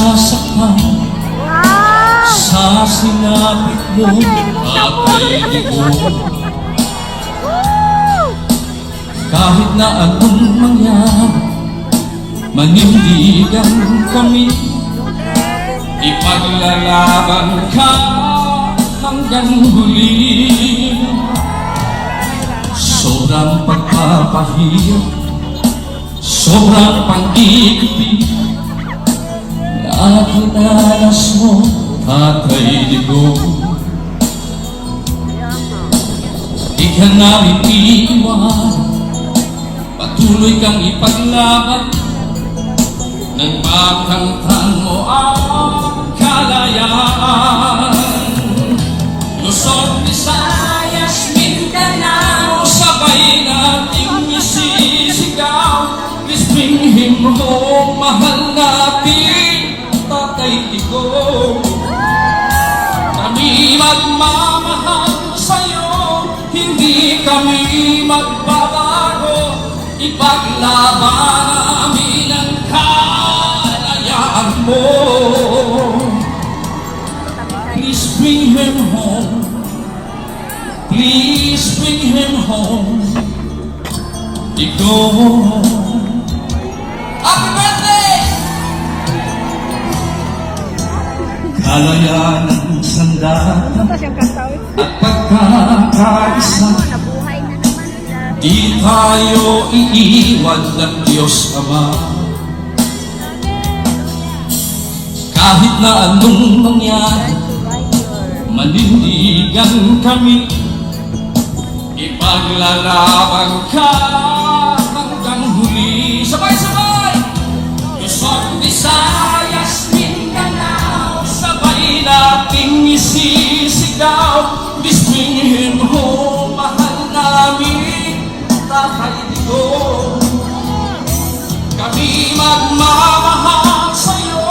nasasaktan sa sinapit mo at ko. Kahit na anong mangyari, manindigan kami, ipaglalaban ka hanggang huli. Sobrang pagpapahirap, sobrang pang-ibig na kinalas mo, Tatay Digong. Di ka namin iiwan, patuloy kang ipaglaban, nagpakamtan mo ang kalayaan. Luzon, Visayas, Mindanao, sabay nating isisigaw. Lisbinghin mo, mahal natin Tatay Digong. Kami magmamahal sa'yo, hindi kami magbabago. Ipaglaban namin ang kalayaan mo. Please bring him home. Please bring him home. Digong. Happy birthday! Kalayaan ng sandata at pagkakaisa, di tayo iiwan ng Diyos Ama. Kahit na anong mangyari, manindigan kami, ipaglalaban ka hanggang huli. Sabay-sabay! Luzon, Visayas, Mindanao, sabay nating isisigaw. Lisbinghin mo, mahal namin Tatay Digong. Kami magmamahal sa'yo,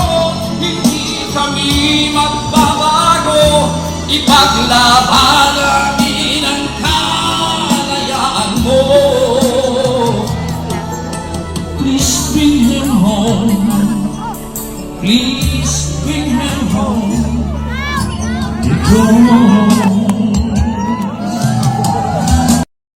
hindi kami magbabago. Ipaglaban namin ang kalayaan mo. Please bring him home. Please